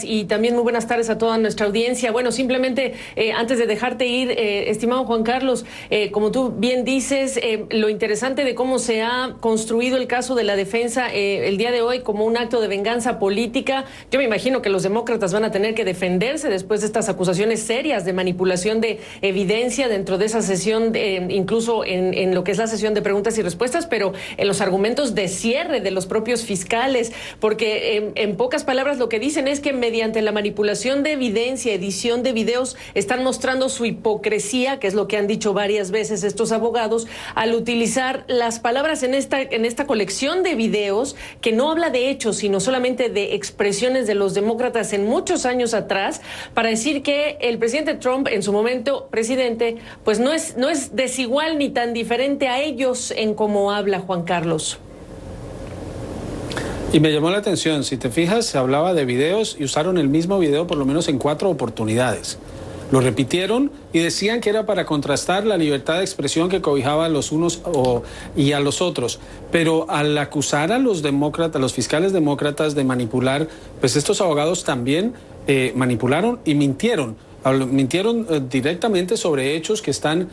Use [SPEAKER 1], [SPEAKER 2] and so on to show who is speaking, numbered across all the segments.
[SPEAKER 1] y también muy buenas tardes a toda nuestra audiencia. Bueno, simplemente antes de dejarte ir, estimado Juan Carlos, como tú bien dices, lo interesante de cómo se ha construido el caso de la defensa el día de hoy como un acto de venganza política. Yo me imagino que los demócratas van a tener que defenderse después de estas acusaciones serias de manipulación de evidencia dentro de esa sesión, incluso en lo que es la sesión de preguntas y respuestas, pero en los argumentos de cierre de los propios fiscales, porque en pocas palabras lo que dicen es que mediante la manipulación de evidencia, edición de videos, están mostrando su hipocresía, que es lo que han dicho varias veces estos abogados, al utilizar las palabras en esta colección de videos que no habla de hechos, sino solamente de expresiones de los demócratas en muchos años atrás, para decir que el presidente Trump, en su momento presidente, pues no es desigual ni tan diferente a ellos en cómo habla, Juan Carlos.
[SPEAKER 2] Y me llamó la atención, si te fijas, se hablaba de videos y usaron el mismo video por lo menos en 4 oportunidades. Lo repitieron y decían que era para contrastar la libertad de expresión que cobijaba a los unos y a los otros. Pero al acusar a los demócratas, a los fiscales demócratas de manipular, pues estos abogados también manipularon y mintieron. Mintieron directamente sobre hechos que están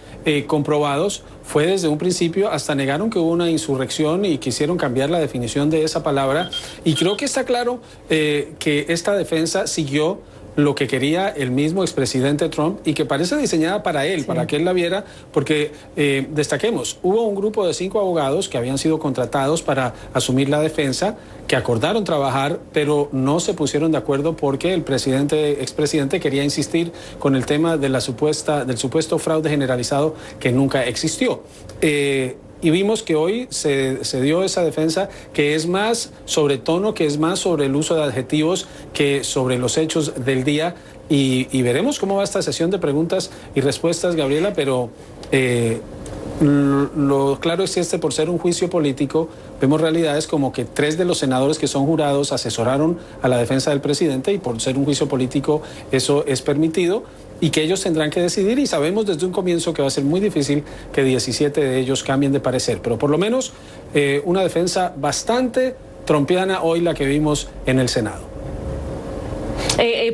[SPEAKER 2] comprobados. Fue desde un principio, hasta negaron que hubo una insurrección y quisieron cambiar la definición de esa palabra. Y creo que está claro que esta defensa siguió lo que quería el mismo expresidente Trump y que parece diseñada para él, sí, para que él la viera, porque destaquemos, hubo un grupo de 5 abogados que habían sido contratados para asumir la defensa, que acordaron trabajar, pero no se pusieron de acuerdo porque el expresidente quería insistir con el tema de del supuesto fraude generalizado que nunca existió. Y vimos que hoy se dio esa defensa que es más sobre tono, que es más sobre el uso de adjetivos que sobre los hechos del día. Y veremos cómo va esta sesión de preguntas y respuestas, Gabriela, pero lo claro es que por ser un juicio político, vemos realidades como que 3 de los senadores que son jurados asesoraron a la defensa del presidente y por ser un juicio político eso es permitido. Y que ellos tendrán que decidir y sabemos desde un comienzo que va a ser muy difícil que 17 de ellos cambien de parecer. Pero por lo menos una defensa bastante trumpiana hoy la que vimos en el Senado.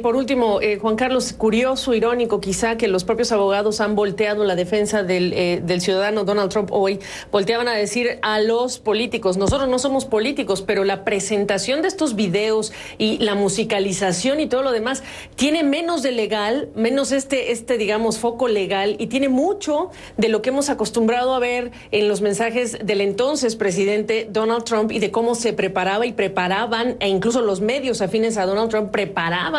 [SPEAKER 1] Por último, Juan Carlos, curioso, irónico quizá que los propios abogados han volteado la defensa del ciudadano Donald Trump hoy, volteaban a decir a los políticos, nosotros no somos políticos, pero la presentación de estos videos y la musicalización y todo lo demás tiene menos de legal, menos digamos, foco legal y tiene mucho de lo que hemos acostumbrado a ver en los mensajes del entonces presidente Donald Trump y de cómo se preparaba y preparaban, e incluso los medios afines a Donald Trump preparaban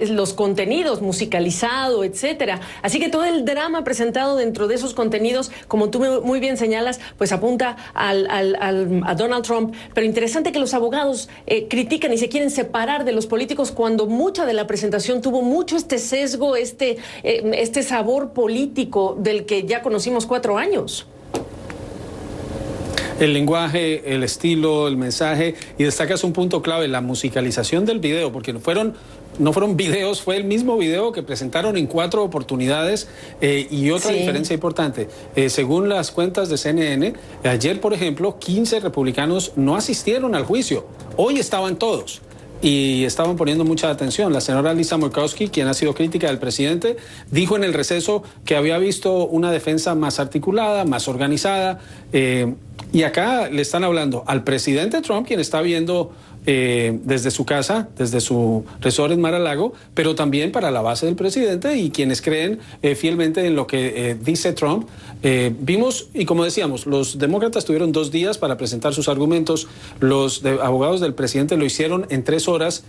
[SPEAKER 1] los contenidos, musicalizado, etcétera. Así que todo el drama presentado dentro de esos contenidos, como tú muy bien señalas, pues apunta a Donald Trump. Pero interesante que los abogados critican y se quieren separar de los políticos cuando mucha de la presentación tuvo mucho este sesgo, este sabor político del que ya conocimos 4 años.
[SPEAKER 2] El lenguaje, el estilo, el mensaje, y destacas un punto clave, la musicalización del video, porque no fueron videos, fue el mismo video que presentaron en 4 oportunidades. Y otra diferencia importante, según las cuentas de CNN, ayer, por ejemplo, 15 republicanos no asistieron al juicio, hoy estaban todos. Y estaban poniendo mucha atención. La señora Lisa Murkowski, quien ha sido crítica del presidente, dijo en el receso que había visto una defensa más articulada, más organizada. Y acá le están hablando al presidente Trump, quien está viendo desde su casa, desde su resort en Mar-a-Lago, pero también para la base del presidente y quienes creen fielmente en lo que dice Trump. Vimos, y como decíamos, los demócratas tuvieron 2 días para presentar sus argumentos, los abogados del presidente lo hicieron en 3 horas.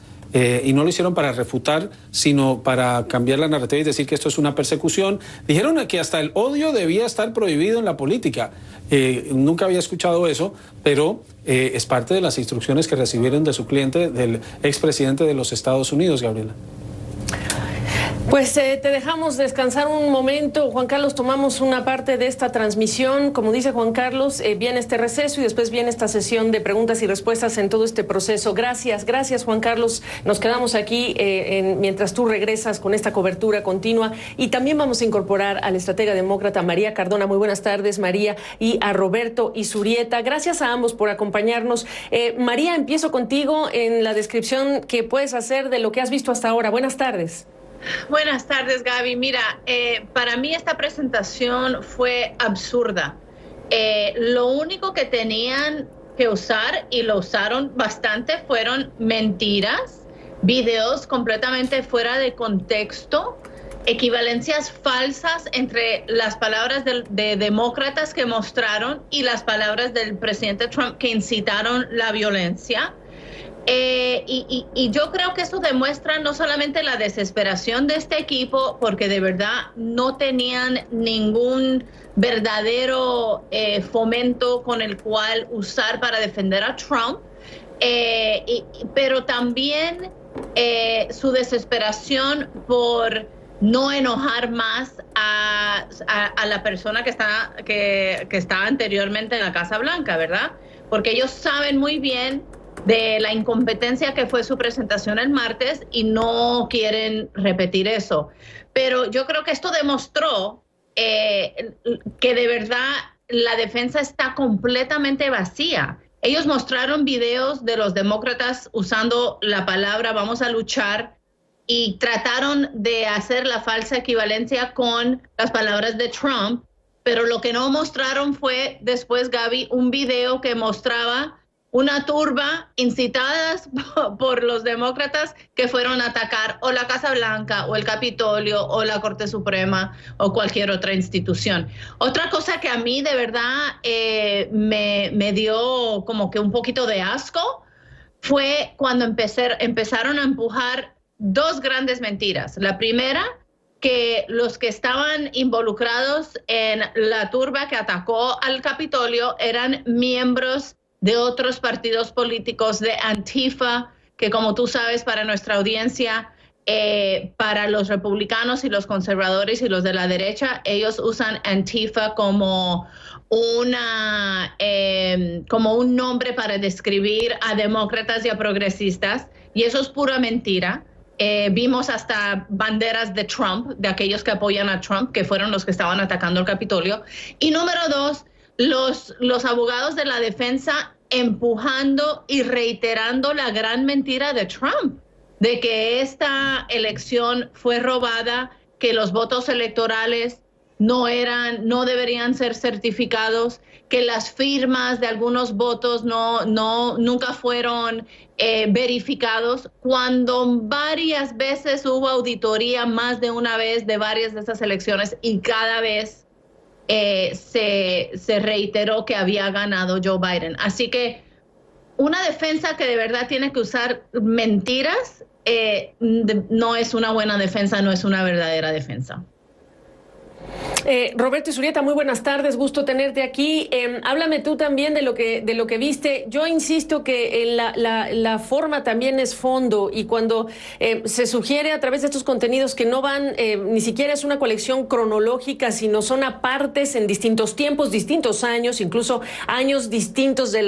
[SPEAKER 2] Y no lo hicieron para refutar, sino para cambiar la narrativa y decir que esto es una persecución. Dijeron que hasta el odio debía estar prohibido en la política. Nunca había escuchado eso, pero es parte de las instrucciones que recibieron de su cliente, del expresidente de los Estados Unidos, Gabriela.
[SPEAKER 1] Pues te dejamos descansar un momento, Juan Carlos. Tomamos una parte de esta transmisión. Como dice Juan Carlos, viene este receso y después viene esta sesión de preguntas y respuestas en todo este proceso. Gracias, Juan Carlos. Nos quedamos aquí mientras tú regresas con esta cobertura continua. Y también vamos a incorporar al estratega demócrata María Cardona. Muy buenas tardes, María, y a Roberto Izurieta. Gracias a ambos por acompañarnos. María, empiezo contigo en la descripción que puedes hacer de lo que has visto hasta ahora. Buenas tardes.
[SPEAKER 3] Buenas tardes, Gaby. Mira, para mí esta presentación fue absurda. Lo único que tenían que usar, y lo usaron bastante, fueron mentiras, videos completamente fuera de contexto, equivalencias falsas entre las palabras de demócratas que mostraron y las palabras del presidente Trump que incitaron la violencia. Y yo creo que eso demuestra no solamente la desesperación de este equipo, porque de verdad no tenían ningún verdadero fomento con el cual usar para defender a Trump, pero también su desesperación por no enojar más a la persona que está anteriormente en la Casa Blanca, ¿verdad? Porque ellos saben muy bien de la incompetencia que fue su presentación el martes y no quieren repetir eso. Pero yo creo que esto demostró que de verdad la defensa está completamente vacía. Ellos mostraron videos de los demócratas usando la palabra "vamos a luchar" y trataron de hacer la falsa equivalencia con las palabras de Trump, pero lo que no mostraron fue después, Gaby, un video que mostraba una turba incitadas por los demócratas que fueron a atacar o la Casa Blanca o el Capitolio o la Corte Suprema o cualquier otra institución. Otra cosa que a mí de verdad me dio como que un poquito de asco fue cuando empezaron a empujar dos grandes mentiras. La primera, que los que estaban involucrados en la turba que atacó al Capitolio eran miembros de otros partidos políticos, de Antifa, que como tú sabes, para nuestra audiencia, para los republicanos y los conservadores y los de la derecha, ellos usan Antifa como un nombre para describir a demócratas y a progresistas, y eso es pura mentira. Vimos hasta banderas de Trump, de aquellos que apoyan a Trump, que fueron los que estaban atacando el Capitolio. Y número dos, los abogados de la defensa empujando y reiterando la gran mentira de Trump, de que esta elección fue robada, que los votos electorales no deberían ser certificados, que las firmas de algunos votos nunca fueron verificados, cuando varias veces hubo auditoría, más de una vez, de varias de esas elecciones, y cada vez se reiteró que había ganado Joe Biden. Así que una defensa que de verdad tiene que usar mentiras no es una buena defensa, no es una verdadera defensa.
[SPEAKER 1] Roberto Izurieta, muy buenas tardes, gusto tenerte aquí. Háblame tú también de lo que viste. Yo insisto que la forma también es fondo, y cuando se sugiere a través de estos contenidos que no van, ni siquiera es una colección cronológica, sino son apartes en distintos tiempos, distintos años, incluso años distintos de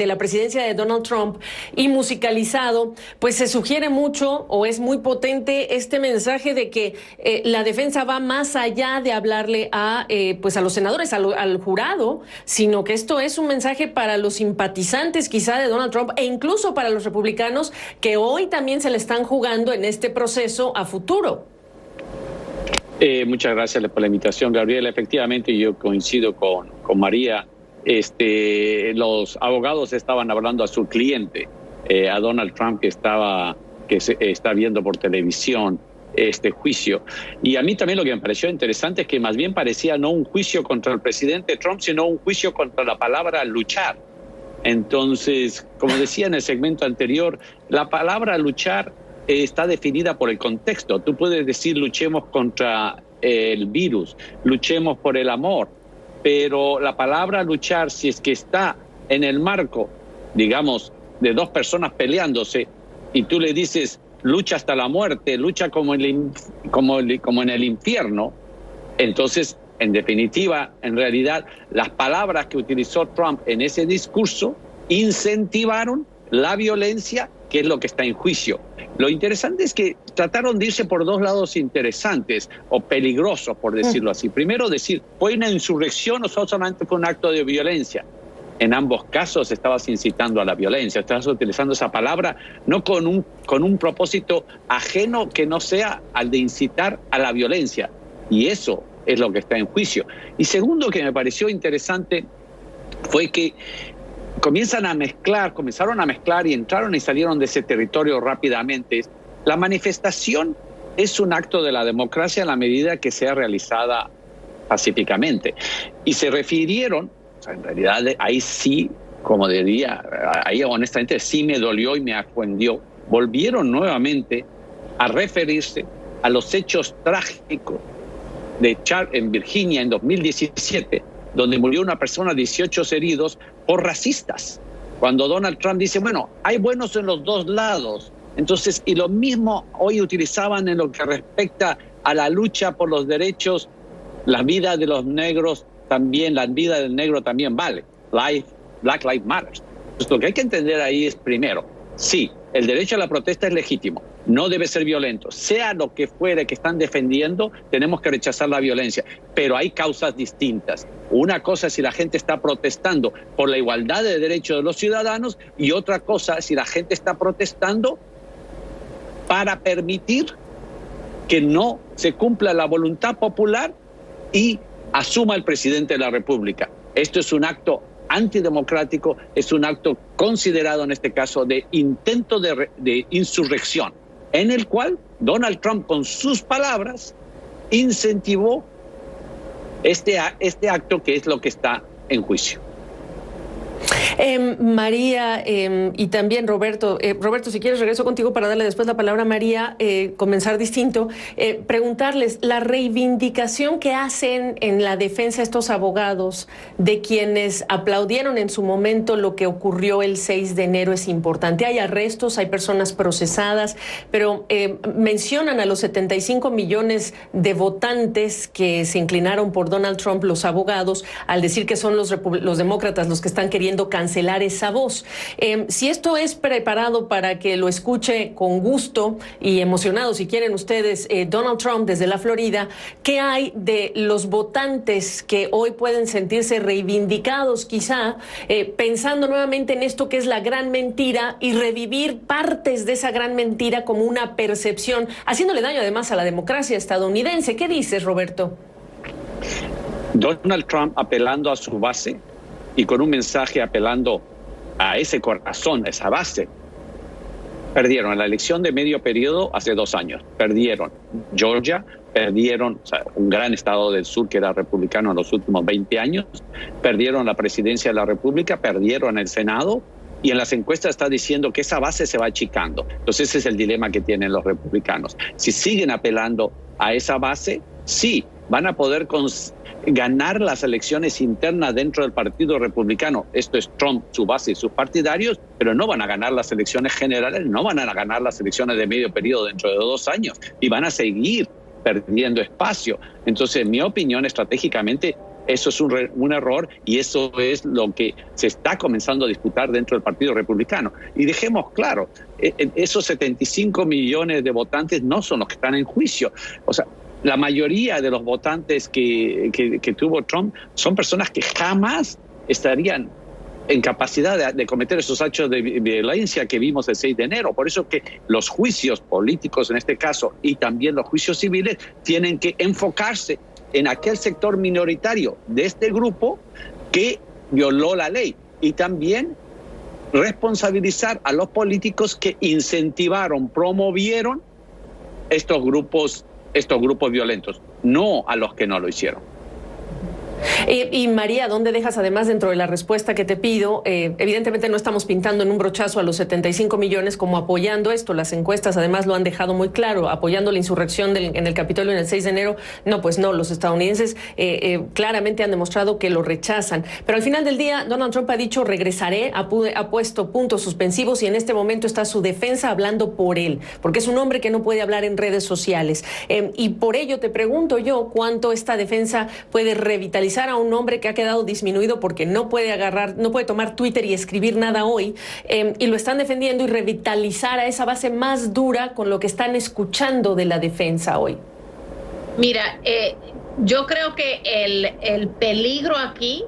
[SPEAKER 1] la presidencia de Donald Trump, y musicalizado, pues se sugiere mucho, o es muy potente este mensaje de que la defensa va más allá de hablarle a los senadores, al jurado, sino que esto es un mensaje para los simpatizantes quizá de Donald Trump, e incluso para los republicanos que hoy también se le están jugando en este proceso a futuro.
[SPEAKER 4] Muchas gracias por la invitación, Gabriela. Efectivamente, yo coincido con María. Los abogados estaban hablando a su cliente, a Donald Trump, que se está viendo por televisión este juicio. Y a mí también lo que me pareció interesante es que más bien parecía no un juicio contra el presidente Trump, sino un juicio contra la palabra luchar. Entonces, como decía en el segmento anterior, la palabra luchar está definida por el contexto. Tú puedes decir luchemos contra el virus, luchemos por el amor, pero la palabra luchar, si es que está en el marco, digamos, de dos personas peleándose, y tú le dices lucha hasta la muerte, lucha como como en el infierno. Entonces, en definitiva, en realidad, las palabras que utilizó Trump en ese discurso incentivaron la violencia, que es lo que está en juicio. Lo interesante es que trataron de irse por dos lados interesantes o peligrosos, por decirlo así. Primero, decir, ¿fue una insurrección o solamente fue un acto de violencia? En ambos casos estabas incitando a la violencia, estabas utilizando esa palabra no con un propósito ajeno que no sea al de incitar a la violencia. Y eso es lo que está en juicio. Y segundo, que me pareció interesante fue que comenzaron a mezclar y entraron y salieron de ese territorio rápidamente. La manifestación es un acto de la democracia en la medida que sea realizada pacíficamente. Y se refirieron, o sea, en realidad ahí sí, como diría, ahí honestamente sí me dolió y me ofendió, volvieron nuevamente a referirse a los hechos trágicos en Virginia en 2017, donde murió una persona, 18 heridos, por racistas. Cuando Donald Trump dice, bueno, hay buenos en los dos lados. Entonces, y lo mismo hoy utilizaban en lo que respecta a la lucha por los derechos, la vida de los negros también, la vida del negro también vale. Black Lives Matter. Entonces, lo que hay que entender ahí es, primero, sí, el derecho a la protesta es legítimo, no debe ser violento. Sea lo que fuere que están defendiendo, tenemos que rechazar la violencia. Pero hay causas distintas. Una cosa es si la gente está protestando por la igualdad de derechos de los ciudadanos y otra cosa es si la gente está protestando para permitir que no se cumpla la voluntad popular y asuma el presidente de la República. Esto es un acto antidemocrático, es un acto considerado en este caso de intento de insurrección, en el cual Donald Trump con sus palabras incentivó este acto que es lo que está en juicio.
[SPEAKER 1] María y también Roberto. Roberto, si quieres regreso contigo para darle después la palabra a María, comenzar distinto. Preguntarles, la reivindicación que hacen en la defensa estos abogados de quienes aplaudieron en su momento lo que ocurrió el 6 de enero es importante. Hay arrestos, hay personas procesadas, pero mencionan a los 75 millones de votantes que se inclinaron por Donald Trump, los abogados, al decir que son los demócratas los que están queriendo cancelar esa voz. Si esto es preparado para que lo escuche con gusto y emocionado, si quieren ustedes, Donald Trump desde la Florida, ¿qué hay de los votantes que hoy pueden sentirse reivindicados quizá, pensando nuevamente en esto que es la gran mentira y revivir partes de esa gran mentira como una percepción, haciéndole daño además a la democracia estadounidense? ¿Qué dices, Roberto?
[SPEAKER 4] Donald Trump apelando a su base y con un mensaje apelando a ese corazón, a esa base. Perdieron la elección de medio periodo hace 2 años. Perdieron Georgia, perdieron un gran estado del sur que era republicano en los últimos 20 años, perdieron la presidencia de la República, perdieron el Senado y en las encuestas está diciendo que esa base se va achicando. Entonces ese es el dilema que tienen los republicanos. Si siguen apelando a esa base, sí, van a poder ganar las elecciones internas dentro del Partido Republicano. Esto es Trump, su base y sus partidarios, pero no van a ganar las elecciones generales, no van a ganar las elecciones de medio periodo dentro de 2 años y van a seguir perdiendo espacio. Entonces, en mi opinión, estratégicamente, eso es un error y eso es lo que se está comenzando a disputar dentro del Partido Republicano. Y dejemos claro, esos 75 millones de votantes no son los que están en juicio. O sea, la mayoría de los votantes que tuvo Trump son personas que jamás estarían en capacidad de cometer esos actos de violencia que vimos el 6 de enero. Por eso que los juicios políticos en este caso y también los juicios civiles tienen que enfocarse en aquel sector minoritario de este grupo que violó la ley y también responsabilizar a los políticos que incentivaron, promovieron estos grupos violentos, no a los que no lo hicieron.
[SPEAKER 1] Y María, ¿dónde dejas además dentro de la respuesta que te pido? Evidentemente no estamos pintando en un brochazo a los 75 millones como apoyando esto. Las encuestas además lo han dejado muy claro, apoyando la insurrección en el Capitolio en el 6 de enero. No, pues no, los estadounidenses claramente han demostrado que lo rechazan. Pero al final del día, Donald Trump ha dicho regresaré, ha puesto puntos suspensivos y en este momento está su defensa hablando por él, porque es un hombre que no puede hablar en redes sociales. Y por ello te pregunto yo cuánto esta defensa puede revitalizar a un hombre que ha quedado disminuido porque no puede tomar Twitter y escribir nada hoy, y lo están defendiendo, y revitalizar a esa base más dura con lo que están escuchando de la defensa hoy.
[SPEAKER 3] Mira, yo creo que el peligro aquí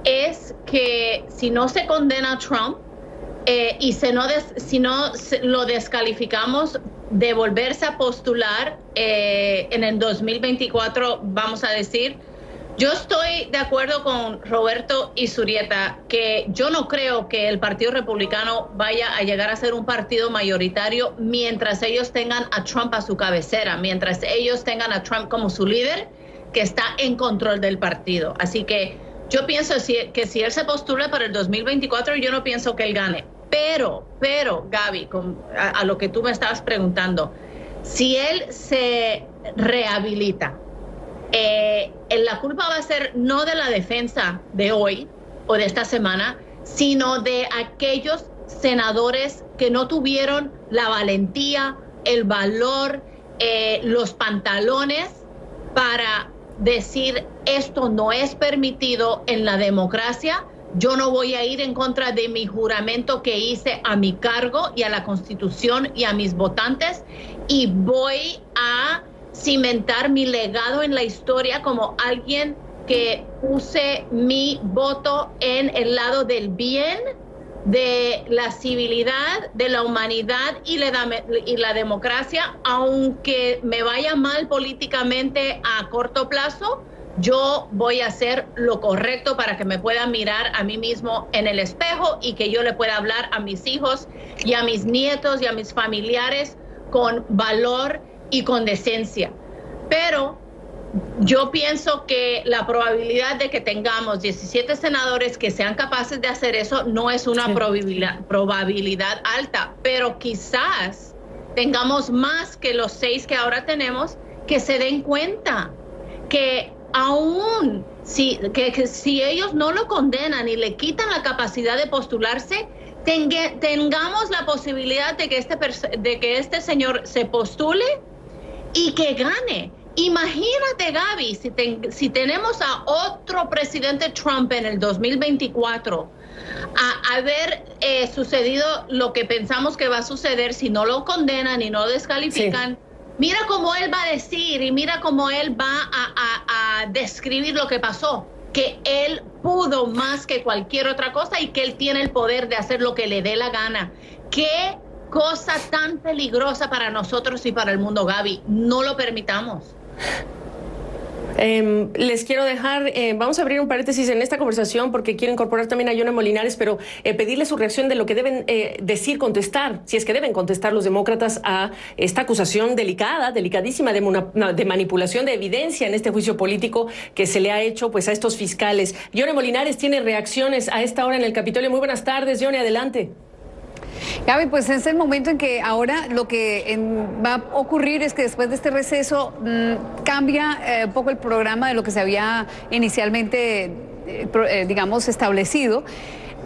[SPEAKER 3] es que si no se condena a Trump y si no lo descalificamos de volverse a postular en el 2024, vamos a decir, yo estoy de acuerdo con Roberto Izurieta que yo no creo que el Partido Republicano vaya a llegar a ser un partido mayoritario mientras ellos tengan a Trump a su cabecera, mientras ellos tengan a Trump como su líder que está en control del partido. Así que yo pienso que si él se postula para el 2024, yo no pienso que él gane. Pero Gaby, a lo que tú me estabas preguntando, si él se rehabilita, la culpa va a ser no de la defensa de hoy o de esta semana, sino de aquellos senadores que no tuvieron la valentía, el valor, los pantalones para decir esto no es permitido en la democracia. Yo no voy a ir en contra de mi juramento que hice a mi cargo y a la Constitución y a mis votantes, y voy a cimentar mi legado en la historia como alguien que use mi voto en el lado del bien, de la civilidad, de la humanidad y la democracia. Aunque me vaya mal políticamente a corto plazo, yo voy a hacer lo correcto para que me pueda mirar a mí mismo en el espejo y que yo le pueda hablar a mis hijos y a mis nietos y a mis familiares con valor y con decencia. Pero yo pienso que la probabilidad de que tengamos 17 senadores que sean capaces de hacer eso no es una probabilidad alta, pero quizás tengamos más que los 6 que ahora tenemos que se den cuenta que aún si ellos no lo condenan y le quitan la capacidad de postularse, tengamos la posibilidad de que este señor se postule y que gane. Imagínate, Gaby, si tenemos a otro presidente Trump en el 2024, haber sucedido lo que pensamos que va a suceder si no lo condenan y no descalifican. Sí. Mira cómo él va a decir y mira cómo él va a describir lo que pasó, que él pudo más que cualquier otra cosa y que él tiene el poder de hacer lo que le dé la gana. ¿Qué cosa tan peligrosa para nosotros y para el mundo, Gaby? No lo permitamos.
[SPEAKER 1] Les quiero dejar, vamos a abrir un paréntesis en esta conversación porque quiero incorporar también a Yone Molinares, pero pedirle su reacción de lo que deben contestar, si es que deben contestar los demócratas a esta acusación delicadísima de manipulación de evidencia en este juicio político que se le ha hecho pues a estos fiscales. Yone Molinares tiene reacciones a esta hora en el Capitolio. Muy buenas tardes, Yone, adelante.
[SPEAKER 5] Gaby, pues es el momento en que ahora lo que va a ocurrir es que después de este receso cambia un poco el programa de lo que se había inicialmente, digamos, establecido,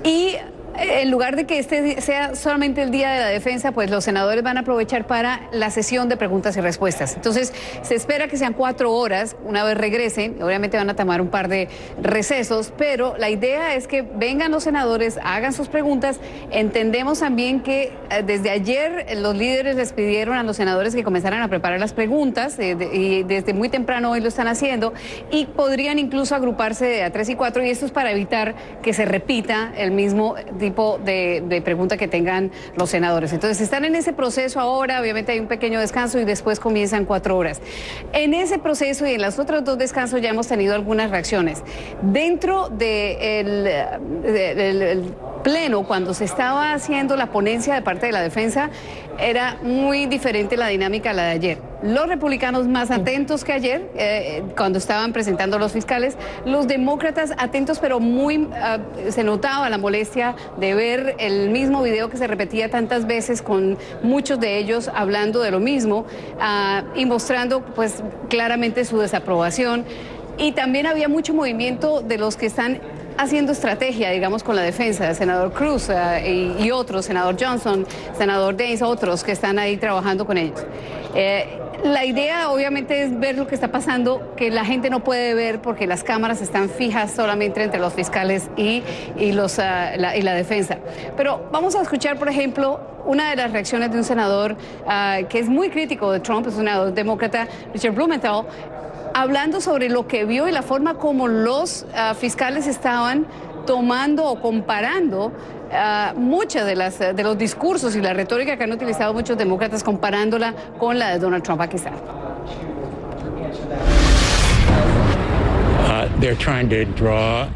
[SPEAKER 5] y en lugar de que este sea solamente el día de la defensa, pues los senadores van a aprovechar para la sesión de preguntas y respuestas. Entonces, se espera que sean 4 horas una vez regresen. Obviamente van a tomar un par de recesos, pero la idea es que vengan los senadores, hagan sus preguntas. Entendemos también que desde ayer los líderes les pidieron a los senadores que comenzaran a preparar las preguntas y desde muy temprano hoy lo están haciendo, y podrían incluso agruparse a 3 y 4, y esto es para evitar que se repita el mismo tipo de pregunta que tengan los senadores. Entonces están en ese proceso ahora. Obviamente hay un pequeño descanso y después comienzan 4 horas. En ese proceso y en los otros 2 descansos ya hemos tenido algunas reacciones. Dentro del pleno, cuando se estaba haciendo la ponencia de parte de la defensa, era muy diferente la dinámica a la de ayer. los republicanos más atentos que ayer, cuando estaban presentando a los fiscales, los demócratas atentos, pero muy se notaba la molestia de ver el mismo video que se repetía tantas veces, con muchos de ellos hablando de lo mismo y mostrando pues claramente su desaprobación. Y también había mucho movimiento de los que están haciendo estrategia, digamos, con la defensa, el senador Cruz y otros, senador Johnson, senador Daines, otros que están ahí trabajando con ellos. La idea obviamente es ver lo que está pasando, que la gente no puede ver porque las cámaras están fijas solamente entre los fiscales y la defensa. Pero vamos a escuchar, por ejemplo, una de las reacciones de un senador que es muy crítico de Trump, es un senador demócrata, Richard Blumenthal, hablando sobre lo que vio y la forma como los fiscales estaban tomando o comparando muchas de los discursos y la retórica que han utilizado muchos demócratas, comparándola con la de Donald Trump. Aquí está.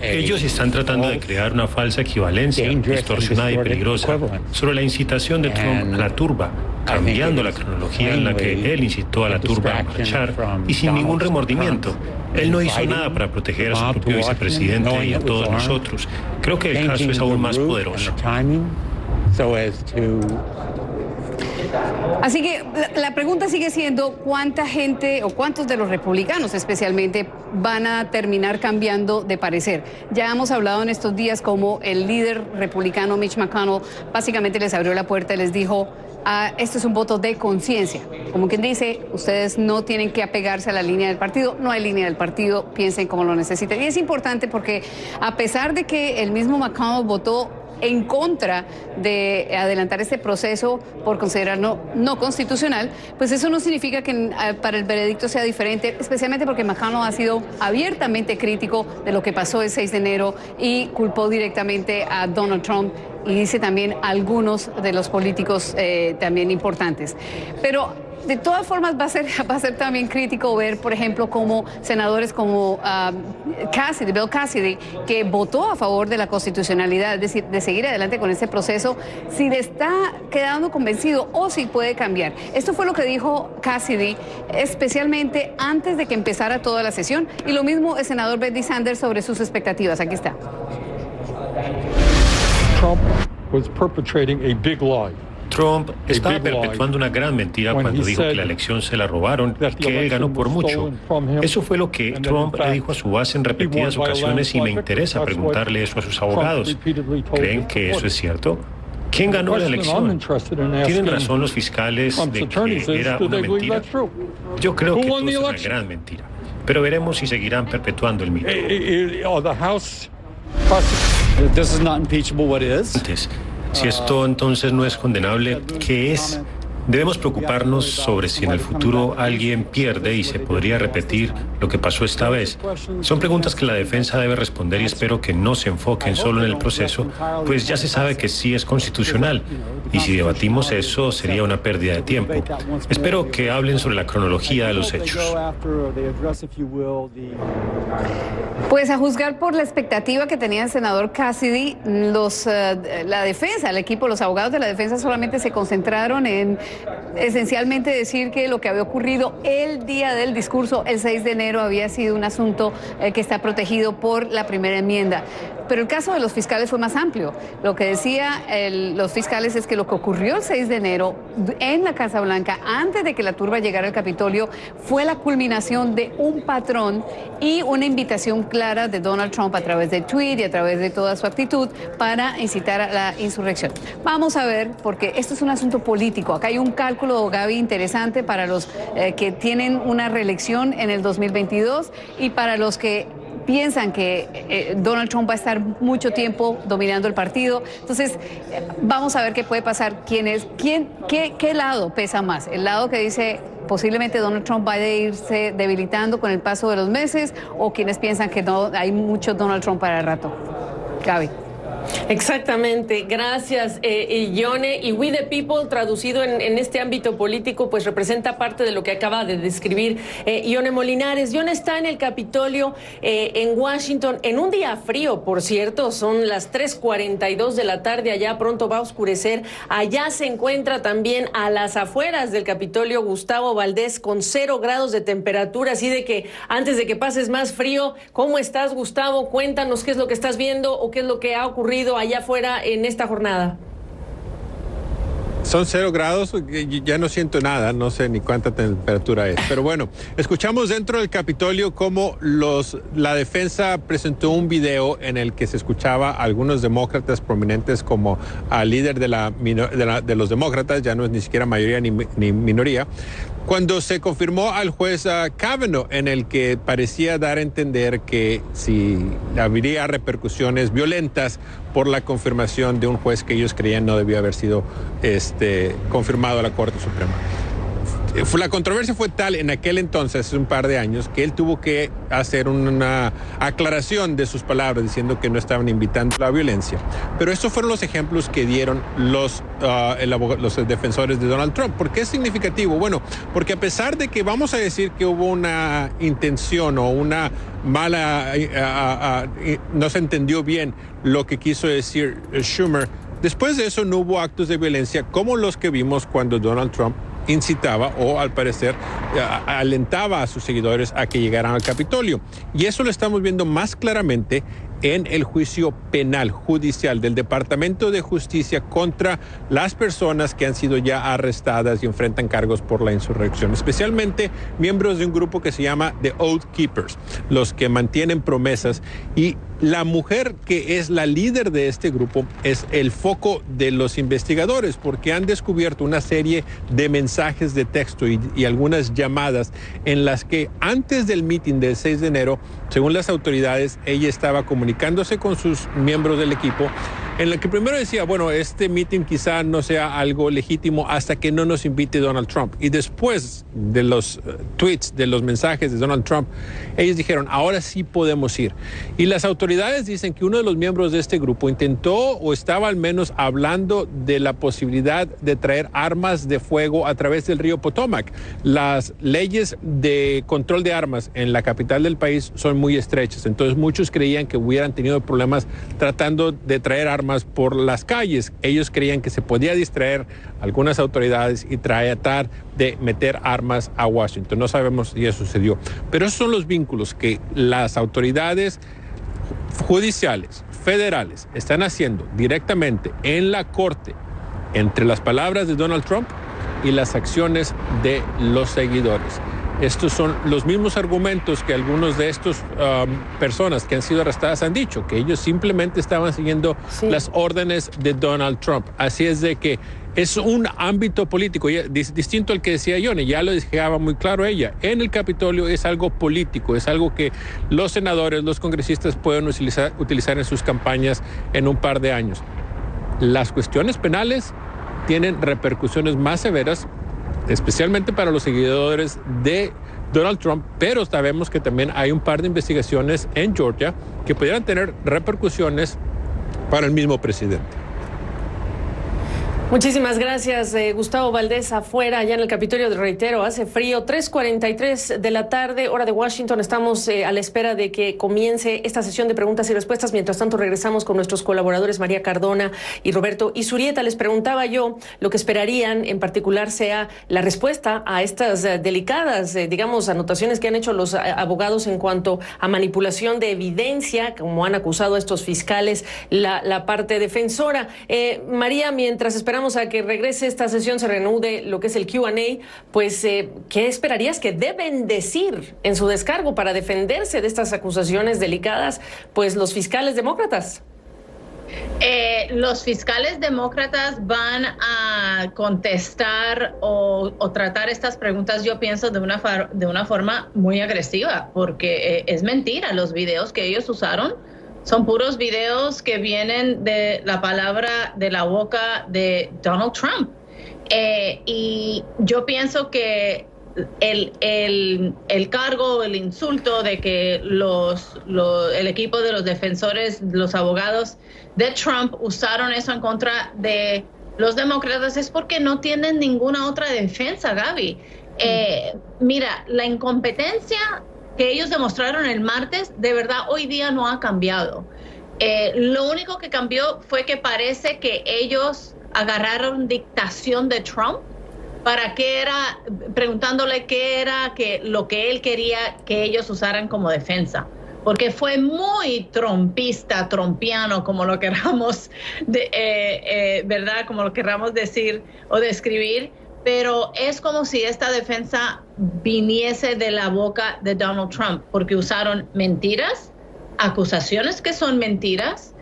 [SPEAKER 6] Ellos están tratando de crear una falsa equivalencia, distorsionada y peligrosa, sobre la incitación de Trump a la turba, cambiando la cronología en la que él incitó a la turba a marchar y sin ningún remordimiento. Él no hizo nada para proteger a su propio vicepresidente y a todos nosotros. Creo que el caso es aún más poderoso.
[SPEAKER 5] Así que la pregunta sigue siendo cuánta gente o cuántos de los republicanos especialmente van a terminar cambiando de parecer. Ya hemos hablado en estos días como el líder republicano Mitch McConnell básicamente les abrió la puerta y les dijo: esto es un voto de conciencia. Como quien dice, ustedes no tienen que apegarse a la línea del partido, no hay línea del partido, piensen como lo necesiten. Y es importante porque a pesar de que el mismo McConnell votó en contra de adelantar este proceso por considerarlo no constitucional, pues eso no significa que para el veredicto sea diferente, especialmente porque McConnell ha sido abiertamente crítico de lo que pasó el 6 de enero y culpó directamente a Donald Trump y dice también a algunos de los políticos también importantes. Pero de todas formas va a ser también crítico ver, por ejemplo, como senadores como Bill Cassidy, que votó a favor de la constitucionalidad, es decir, de seguir adelante con este proceso, si le está quedando convencido o si puede cambiar. Esto fue lo que dijo Cassidy, especialmente antes de que empezara toda la sesión, y lo mismo el senador Bernie Sanders sobre sus expectativas. Aquí está.
[SPEAKER 7] Trump was perpetrating a big lie.
[SPEAKER 6] Trump estaba perpetuando una gran mentira cuando dijo que la elección se la robaron, que él ganó por mucho. Eso fue lo que Trump le dijo a su base en repetidas ocasiones y me interesa preguntarle eso a sus abogados. ¿Creen que eso es cierto? ¿Quién ganó la elección? ¿Tienen razón los fiscales de que era una mentira? Yo creo que todo es una gran mentira. Pero veremos si seguirán perpetuando el mito. Si esto entonces no es condenable, ¿qué es? Debemos preocuparnos sobre si en el futuro alguien pierde y se podría repetir lo que pasó esta vez. Son preguntas que la defensa debe responder y espero que no se enfoquen solo en el proceso, pues ya se sabe que sí es constitucional. Y si debatimos eso, sería una pérdida de tiempo. Espero que hablen sobre la cronología de los hechos.
[SPEAKER 5] Pues a juzgar por la expectativa que tenía el senador Cassidy, la defensa, el equipo, los abogados de la defensa solamente se concentraron en esencialmente decir que lo que había ocurrido el día del discurso, el 6 de enero, había sido un asunto que está protegido por la primera enmienda. Pero el caso de los fiscales fue más amplio. Lo que decía los fiscales es que lo que ocurrió el 6 de enero en la Casa Blanca, antes de que la turba llegara al Capitolio, fue la culminación de un patrón y una invitación clara de Donald Trump a través de tweet y a través de toda su actitud para incitar a la insurrección. Vamos a ver, porque esto es un asunto político. Acá hay un cálculo, Gaby, interesante para los que tienen una reelección en el 2022 y para los que piensan que Donald Trump va a estar mucho tiempo dominando el partido. Entonces, vamos a ver qué puede pasar. ¿Qué lado pesa más? ¿El lado que dice posiblemente Donald Trump vaya a irse debilitando con el paso de los meses, o quienes piensan que no hay mucho Donald Trump para el rato? Gaby.
[SPEAKER 1] Exactamente, gracias Ione. Y We the People, traducido en este ámbito político, pues representa parte de lo que acaba de describir Ione Molinares. Ione está en el Capitolio en Washington, en un día frío, por cierto, son las 3:42 de la tarde, allá pronto va a oscurecer. Allá se encuentra también a las afueras del Capitolio Gustavo Valdez con 0 grados de temperatura, así de que antes de que pases más frío, ¿cómo estás, Gustavo? Cuéntanos qué es lo que estás viendo o qué es lo que ha ocurrido allá afuera en esta jornada.
[SPEAKER 8] Son 0 grados, ya no siento nada, no sé ni cuánta temperatura es. Pero bueno, escuchamos dentro del Capitolio cómo la defensa presentó un video en el que se escuchaba a algunos demócratas prominentes como al líder de los demócratas, ya no es ni siquiera mayoría ni minoría, cuando se confirmó al juez Kavanaugh, en el que parecía dar a entender que si habría repercusiones violentas por la confirmación de un juez que ellos creían no debió haber sido confirmado a la Corte Suprema. La controversia fue tal en aquel entonces, hace un par de años, que él tuvo que hacer una aclaración de sus palabras diciendo que no estaban invitando a la violencia. Pero estos fueron los ejemplos que dieron los defensores de Donald Trump. ¿Por qué es significativo? Bueno, porque a pesar de que vamos a decir que hubo una intención o una mala, no se entendió bien lo que quiso decir Schumer, después de eso no hubo actos de violencia como los que vimos cuando Donald Trump incitaba o al parecer alentaba a sus seguidores a que llegaran al Capitolio. Y eso lo estamos viendo más claramente en el juicio penal judicial del Departamento de Justicia contra las personas que han sido ya arrestadas y enfrentan cargos por la insurrección, especialmente miembros de un grupo que se llama The Oath Keepers, los que mantienen promesas. Y la mujer que es la líder de este grupo es el foco de los investigadores porque han descubierto una serie de mensajes de texto y algunas llamadas en las que antes del meeting del 6 de enero, según las autoridades, ella estaba comunicándose con sus miembros del equipo, en la que primero decía, bueno, este meeting quizá no sea algo legítimo hasta que no nos invite Donald Trump. Y después de los tweets, de los mensajes de Donald Trump, ellos dijeron, ahora sí podemos ir. Y las autoridades dicen que uno de los miembros de este grupo intentó o estaba al menos hablando de la posibilidad de traer armas de fuego a través del río Potomac. Las leyes de control de armas en la capital del país son muy estrechas, entonces muchos creían que hubieran tenido problemas tratando de traer armas por las calles. Ellos creían que se podía distraer algunas autoridades y tratar de meter armas a Washington. No sabemos si eso sucedió, pero esos son los vínculos que las autoridades judiciales, federales, están haciendo directamente en la corte entre las palabras de Donald Trump y las acciones de los seguidores. Estos son los mismos argumentos que algunos de estos personas que han sido arrestadas han dicho, que ellos simplemente estaban siguiendo las órdenes de Donald Trump. Así es de que es un ámbito político distinto al que decía Ione, ya lo dejaba muy claro ella. En el Capitolio es algo político, es algo que los senadores, los congresistas pueden utilizar en sus campañas en un par de años. Las cuestiones penales tienen repercusiones más severas, especialmente para los seguidores de Donald Trump, pero sabemos que también hay un par de investigaciones en Georgia que pudieran tener repercusiones para el mismo presidente.
[SPEAKER 1] Muchísimas gracias, Gustavo Valdez, afuera, allá en el Capitolio, reitero, hace frío, 3:43 de la tarde, hora de Washington. Estamos a la espera de que comience esta sesión de preguntas y respuestas. Mientras tanto, regresamos con nuestros colaboradores María Cardona y Roberto Izurieta. Les preguntaba yo lo que esperarían, en particular, sea la respuesta a estas delicadas, digamos, anotaciones que han hecho los abogados en cuanto a manipulación de evidencia, como han acusado a estos fiscales, la parte defensora. María, mientras esperamos a que regrese esta sesión, se reanude lo que es el Q&A, pues, ¿qué esperarías que deben decir en su descargo para defenderse de estas acusaciones delicadas, pues, los fiscales demócratas?
[SPEAKER 3] Los fiscales demócratas van a contestar o tratar estas preguntas, yo pienso, de una forma muy agresiva, porque es mentira. Los videos que ellos usaron son puros videos que vienen de la palabra de la boca de Donald Trump. Y yo pienso que el cargo, el insulto de que el equipo de los defensores, los abogados de Trump usaron eso en contra de los demócratas es porque no tienen ninguna otra defensa, Gaby. Mira, la incompetencia que ellos demostraron el martes, de verdad hoy día no ha cambiado. Lo único que cambió fue que parece que ellos agarraron dictación de Trump para qué era, preguntándole qué era lo que él quería que ellos usaran como defensa. Porque fue muy trompiano, como lo queramos, ¿verdad? Como lo queramos decir o describir. Pero es como si esta defensa viniese de la boca de Donald Trump, porque usaron mentiras, acusaciones que son mentiras,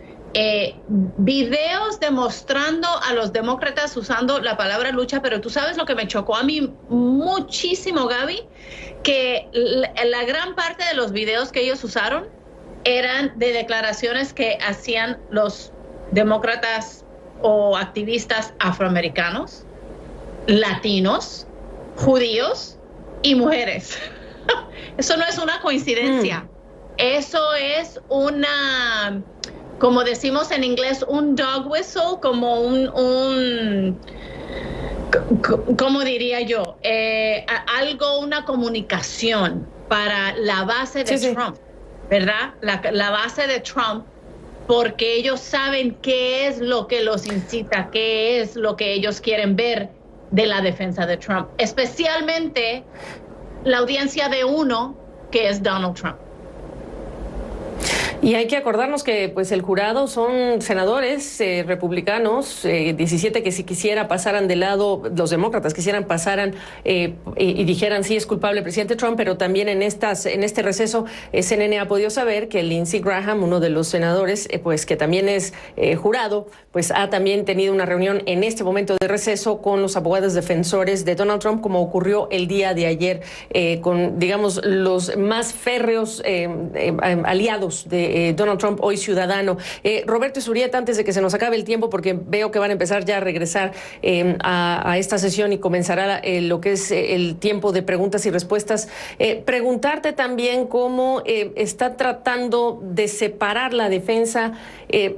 [SPEAKER 3] videos demostrando a los demócratas usando la palabra lucha, pero tú sabes lo que me chocó a mí muchísimo, Gaby, que la gran parte de los videos que ellos usaron eran de declaraciones que hacían los demócratas o activistas afroamericanos, latinos, judíos y mujeres. Eso no es una coincidencia. Eso es una, como decimos en inglés, un dog whistle, como ¿cómo diría yo? Una comunicación para la base de Trump, ¿verdad? La base de Trump, porque ellos saben qué es lo que los incita, qué es lo que ellos quieren ver de la defensa de Trump, especialmente la audiencia de uno que es Donald Trump.
[SPEAKER 1] Y hay que acordarnos que pues el jurado son senadores republicanos, 17 que si quisiera pasaran de lado, los demócratas pasaran y dijeran sí es culpable el presidente Trump, pero también en este receso CNN ha podido saber que Lindsey Graham, uno de los senadores, pues que también es jurado, pues ha también tenido una reunión en este momento de receso con los abogados defensores de Donald Trump, como ocurrió el día de ayer con, digamos, los más férreos aliados de Donald Trump, hoy ciudadano. Roberto Zurrieta, antes de que se nos acabe el tiempo, porque veo que van a empezar ya a regresar a esta sesión y comenzará lo que es el tiempo de preguntas y respuestas, preguntarte también cómo está tratando de separar la defensa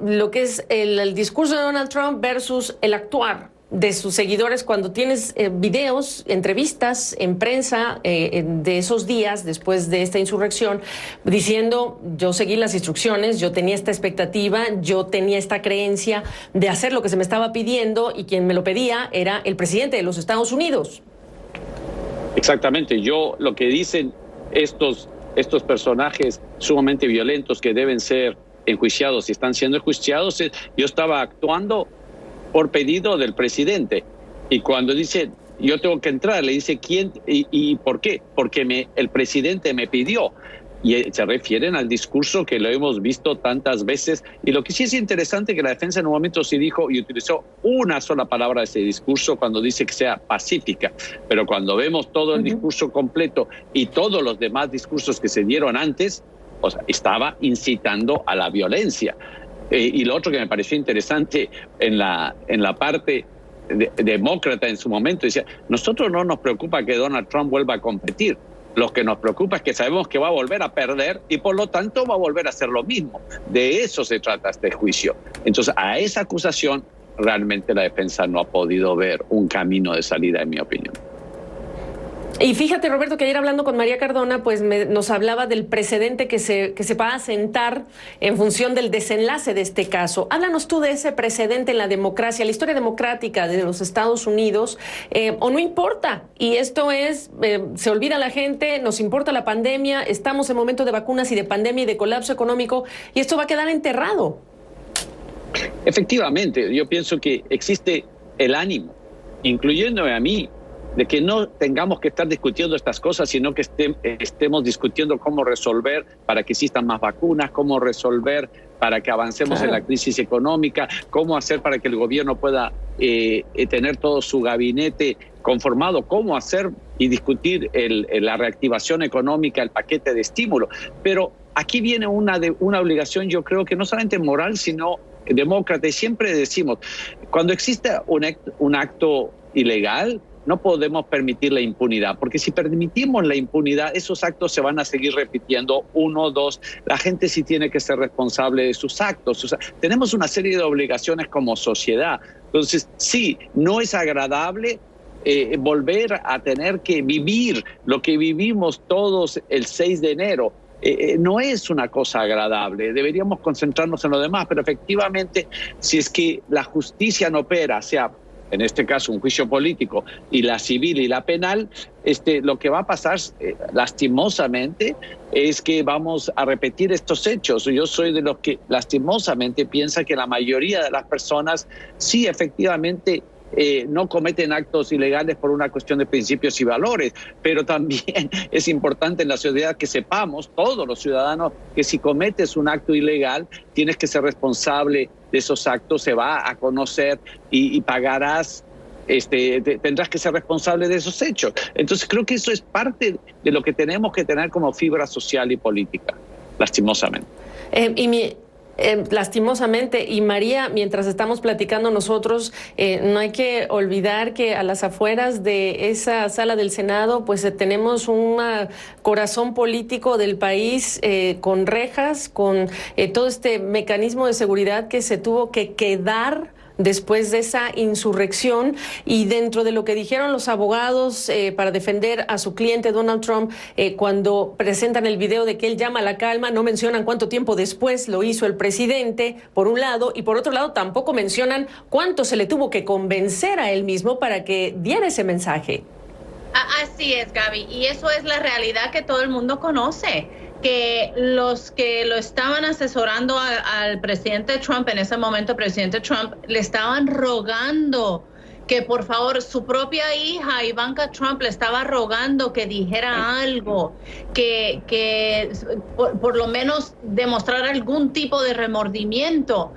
[SPEAKER 1] lo que es el discurso de Donald Trump versus el actuar de sus seguidores cuando tienes videos, entrevistas en prensa de esos días después de esta insurrección diciendo yo seguí las instrucciones, yo tenía esta expectativa, yo tenía esta creencia de hacer lo que se me estaba pidiendo y quien me lo pedía era el presidente de los Estados Unidos.
[SPEAKER 4] Exactamente, lo que dicen estos personajes sumamente violentos que deben ser enjuiciados y están siendo enjuiciados, yo estaba actuando por pedido del presidente. Y cuando dice, yo tengo que entrar, le dice, ¿quién y por qué? Porque el presidente me pidió. Y se refieren al discurso que lo hemos visto tantas veces. Y lo que sí es interesante que la defensa en un momento sí dijo y utilizó una sola palabra de ese discurso cuando dice que sea pacífica. Pero cuando vemos todo el discurso completo y todos los demás discursos que se dieron antes, o sea, estaba incitando a la violencia. Y lo otro que me pareció interesante en la parte demócrata en su momento, decía, nosotros no nos preocupa que Donald Trump vuelva a competir. Lo que nos preocupa es que sabemos que va a volver a perder y por lo tanto va a volver a hacer lo mismo. De eso se trata este juicio. Entonces, a esa acusación realmente la defensa no ha podido ver un camino de salida, en mi opinión.
[SPEAKER 1] Y fíjate, Roberto, que ayer hablando con María Cardona, pues nos hablaba del precedente que se va a sentar en función del desenlace de este caso. Háblanos tú de ese precedente en la democracia, la historia democrática de los Estados Unidos, o no importa. Y esto es, se olvida la gente, nos importa la pandemia, estamos en momento de vacunas y de pandemia y de colapso económico, y esto va a quedar enterrado.
[SPEAKER 4] Efectivamente, yo pienso que existe el ánimo, incluyéndome a mí, de que no tengamos que estar discutiendo estas cosas, sino que estemos discutiendo cómo resolver para que existan más vacunas, cómo resolver para que avancemos en la crisis económica, cómo hacer para que el gobierno pueda tener todo su gabinete conformado, cómo hacer y discutir la reactivación económica, el paquete de estímulo. Pero aquí viene una obligación, yo creo que no solamente moral, sino demócrata. Y siempre decimos, cuando existe un acto ilegal, no podemos permitir la impunidad, porque si permitimos la impunidad, esos actos se van a seguir repitiendo, 1, 2, la gente sí tiene que ser responsable de sus actos. O sea, tenemos una serie de obligaciones como sociedad. Entonces, sí, no es agradable volver a tener que vivir lo que vivimos todos el 6 de enero. No es una cosa agradable, deberíamos concentrarnos en lo demás, pero efectivamente, si es que la justicia no opera, sea en este caso un juicio político, y la civil y la penal, lo que va a pasar lastimosamente es que vamos a repetir estos hechos. Yo soy de los que lastimosamente piensa que la mayoría de las personas sí efectivamente no cometen actos ilegales por una cuestión de principios y valores, pero también es importante en la sociedad que sepamos, todos los ciudadanos, que si cometes un acto ilegal, tienes que ser responsable de esos actos, se va a conocer y pagarás, tendrás que ser responsable de esos hechos. Entonces creo que eso es parte de lo que tenemos que tener como fibra social y política, lastimosamente.
[SPEAKER 1] Lastimosamente, y María, mientras estamos platicando nosotros, no hay que olvidar que a las afueras de esa sala del Senado, pues tenemos un corazón político del país con rejas, con todo este mecanismo de seguridad que se tuvo que quedar después de esa insurrección, y dentro de lo que dijeron los abogados para defender a su cliente Donald Trump, cuando presentan el video de que él llama a la calma, no mencionan cuánto tiempo después lo hizo el presidente, por un lado, y por otro lado tampoco mencionan cuánto se le tuvo que convencer a él mismo para que diera ese mensaje.
[SPEAKER 3] Así es, Gaby, y eso es la realidad que todo el mundo conoce, que los que lo estaban asesorando al presidente Trump, en ese momento presidente Trump, le estaban rogando que por favor, su propia hija Ivanka Trump le estaba rogando que dijera algo, que por lo menos demostrara algún tipo de remordimiento,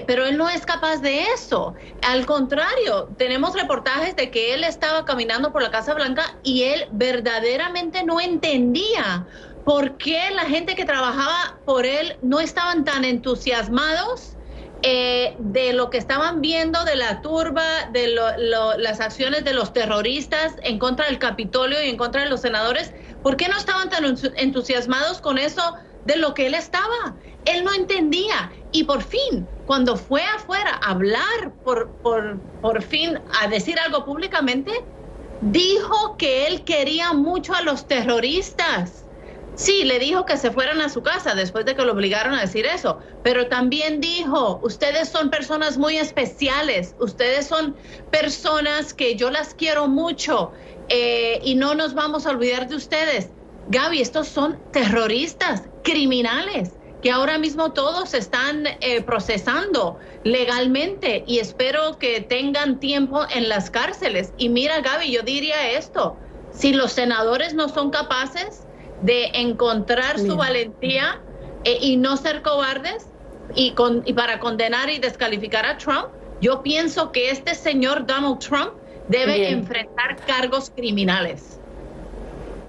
[SPEAKER 3] pero él no es capaz de eso. Al contrario, tenemos reportajes de que él estaba caminando por la Casa Blanca y él verdaderamente no entendía por qué la gente que trabajaba por él no estaban tan entusiasmados de lo que estaban viendo, de la turba, de las acciones de los terroristas en contra del Capitolio y en contra de los senadores. ¿Por qué no estaban tan entusiasmados con eso de lo que él estaba? Él no entendía. Y por fin, cuando fue afuera a hablar, por fin a decir algo públicamente, dijo que él quería mucho a los terroristas. Sí, le dijo que se fueran a su casa después de que lo obligaron a decir eso, pero también dijo, ustedes son personas muy especiales, ustedes son personas que yo las quiero mucho y no nos vamos a olvidar de ustedes. Gaby, estos son terroristas, criminales, que ahora mismo todos están procesando legalmente y espero que tengan tiempo en las cárceles. Y mira, Gaby, yo diría esto, si los senadores no son capaces de encontrar su valentía y no ser cobardes y para condenar y descalificar a Trump, yo pienso que este señor Donald Trump debe enfrentar cargos criminales.